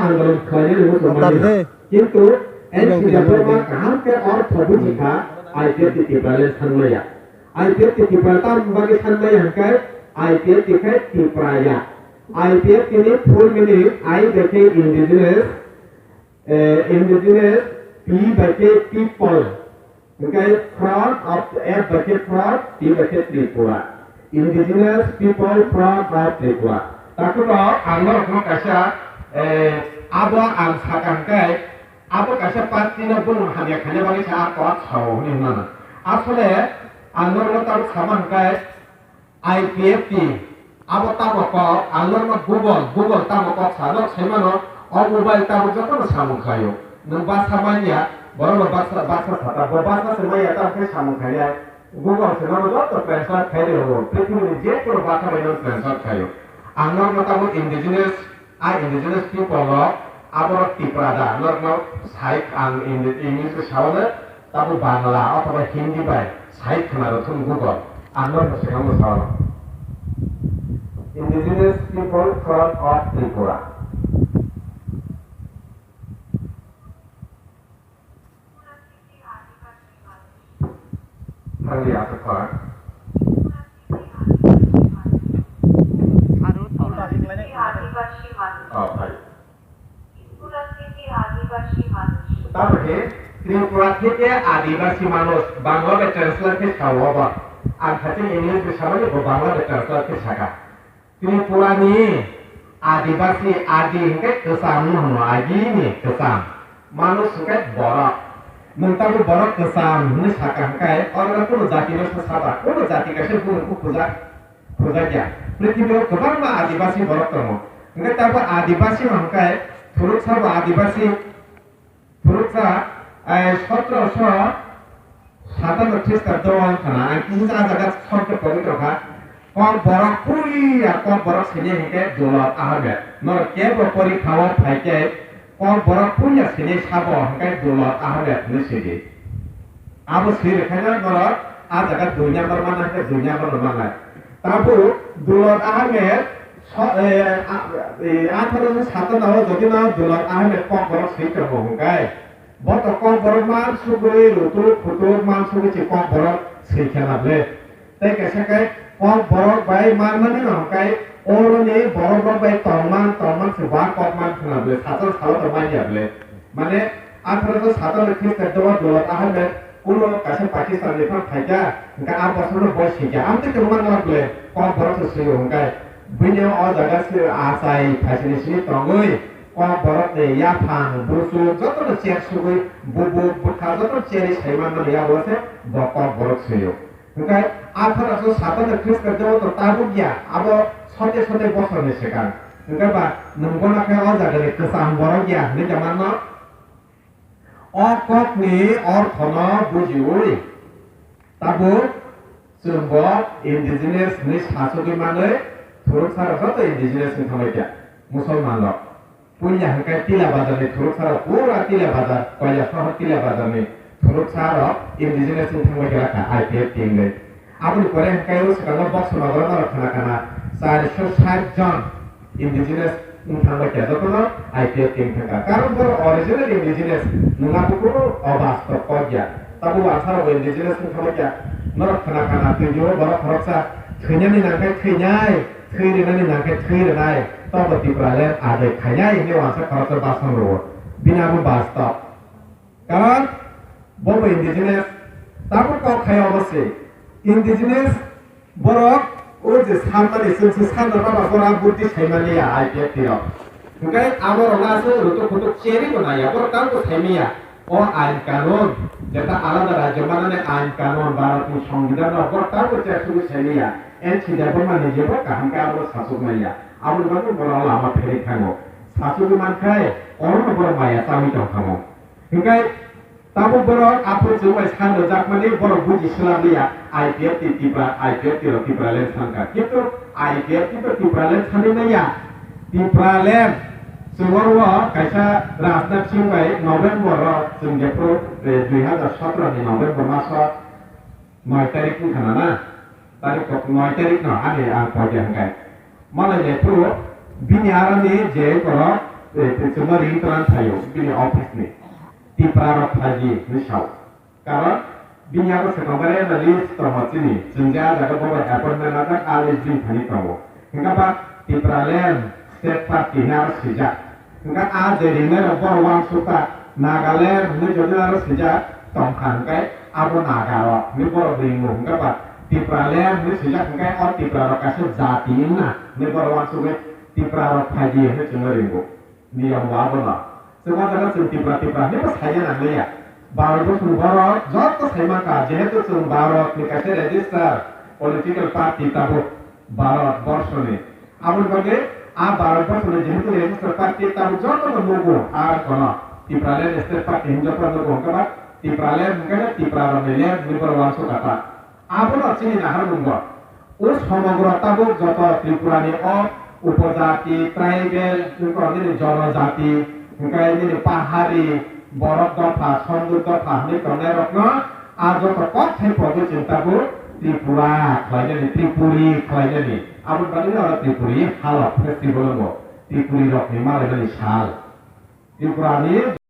আন্দোলন খাইলে মুসলমান কিন্তু এনসিডাব্লিউ কাহামকে অর্থ বুঝিখা আইপিএফ টিপ্রালে সানলয়া আইপিএফ টিপ্রাতার বাগে সানলয়া হানকে আইপিএফ টিকে টিপ্রায়া আইপিএফ টিনি ফুল মিনিং আই দেখে indigenous P baca people okay fraud of F baca fraud T baca Tripura indigenous people fraud of Tripura takut angor kena kasih abo ang sakankai abo kasih pasti na pun hanya hanya bagi saya kuat sawo ni mana asal angor lo tahu sama kai IPFT abo tahu apa angor mah Google tahu apa sana semana और mobile ता मुझे तो सामु खायो नंग बात सामान्य बरोबर बात था बात से मैं आता है सामु खाया गूगल से ना तो ट्रांसफर खाए हो पृथ्वी में जे को बात है ना ट्रांसफर खायो आंगोर मतलब indigenous people अब टिप्रादा नर्मल साइक आंग इंग्लिश के सावले तब बांग्ला अथवा हिंदी बाय साइक खाना तुम गूगल आंगोर से हम सावले indigenous people from Tripura Kali apa pak? Oh baik. Tapi Tripura থেকে আদিবাসী মানুষ বাংলাতে ট্রান্সলেট কে খাওয়াবা আর খাতে ইংলিশ ভাষায় বাংলাতে ট্রান্সলেট কে শাখা Tripura ni আদিবাসী আদি কে কেসাম হনো আদি ni কেসাম মানুষ কে বড় Mentang borok kesam ini sakang kai orang itu jati itu sahabat, orang jati kasih pun puja ya. Prithibi kebar mah adibasi borok kamu. Enggak tahu adibasi mangkai turut sama adibasi turut sa 1737 terdoang karena ini ada sampai pokoknya kan. Kau borok puri ya kau borok sini hingga jual ahad. Nor kebo puri kawat pakai kau borok punya sini sabah hingga jual ahad ni sini. Abu sini kerana borok ada kan dunia bermana ke dunia bermana. Tapi jual ahad antara satu nama jadi nama jual ahad kau borok sini kerana Bota kau borok man sugai lutur man sugai cikau borok sini kerana Tapi kesakai kau borok bayi man ni namkai orang ni borok bayi taman sebab kau man kerana satu teman ya Mana antara tu satu lekis terdapat dua tahun Kulo kasih Pakistan ni pun kaya Enggak apa semua bos kaya Amti keruman lah kau borok sesuai enggak Bini orang jaga si asai kasih sini tongoi kau borok ni ya pang busu Jodoh tu cer sugai bubu jodoh ceri saiman ni ya boleh kau borok sesuai Enggak apa tu satu lekis terdapat tu tahu dia Abo sote bos ni sekarang Enggak bah nunggu nak orang jaga ni kesam borok ya Ni zaman mana Okok ni orthona bujiuri Tabu Sumber indigenous ni sasuki mana Turuk sara satu indigenous ni khamai kya Musalman lo Punya hangkai tila bazar ni turuk sara pura tila bazar Kaya sahar tila bazar ni Turuk sara indigenous ni khamai kya lakha IPF tinggal Apun kore hangkai us kalau box nagara na rakhana kana 460 জন indigenous Nungkang baca, betul IPF tim tengah. Karena baru original indigenous, nunggu pun obastor koja. Tapi asal indigenous nungkang baca, mereka kena tujuh baru korupsa. Kenya ni nangkai kenyai, kiri ni nangkai kiri nai. Tahu betul peralatan ada kenyai ini wasa korupsa basang road. Bina pun bastor. Karena baru indigenous, tapi kau kaya obasi indigenous baru ওই যে সামনে এসেছে সামনে বাবা বড় বুদ্ধি সাইমালিয়া IPF দিও ওকে আমার আছে রুতো ফুটো চেরি বানায়া বড় কাম তো সাইমিয়া ও আইন কানুন যেটা আলাদা রাজ্য মানে আইন কানুন ভারতীয় সংবিধান বড় কাম তো চেরি সাইমিয়া এনসি দেবমা নিজে বড় কামকে আমরা শাসক মাইয়া আমরা বড় বড় আমার ফেরে খামো শাসক মানখায় অন্য বড় মায়া তামি তো খামো ওকে Tabu borok apa semua skandal jakmani borok buji selamiya IPF tipra len sangka gitu IPF tipra len sanimaya tipra len semua kaisa rasna singkai November sejak 2017 ni November masa 9 tarik ni kana tarik 9 tarik no ane apa dia hangkai malah itu bini arani je borok semua rintaran tayo bini office ni di prarok haji ni saw karena bini aku sekongkare na list tomo sini senja jaga bawa appointment ada alis bin thani tomo hingga pak di pralen state party harus sejak hingga ada di mana bawa suka Nagaland ni jadi harus sejak tongkan kai apa nagara ni bawa bingung hingga pak di pralen ni sejak hingga orang di prarok kasih jati ni bawa suka di prarok haji ni cuma ringo ni yang wabona semua jaga tipra ni pas haji nak lihat Barat Barat jauh tu sama kah jenis tu Barat ni kasih register political party tahu Barat Borso ni abang bagi Barat Borso ni jenis tu register party tahu jauh tu logo kono tipralen state party hingga pernah logo kabar tipralen mungkin tipralen ni berwasuk kata abang sini nahar mungkin us homogra tahu jauh Tripura ni উপজাতি tribal ini জনজাতি ini পাহাড়ি বরফ দফা সন্দুর দফা ni kone rokno ajo tokot hai podi cintaku Tripura khlainani Tripuri khlainani abun bani ora Tripuri halap festival mo Tripuri rok ni malai sal Tripura ni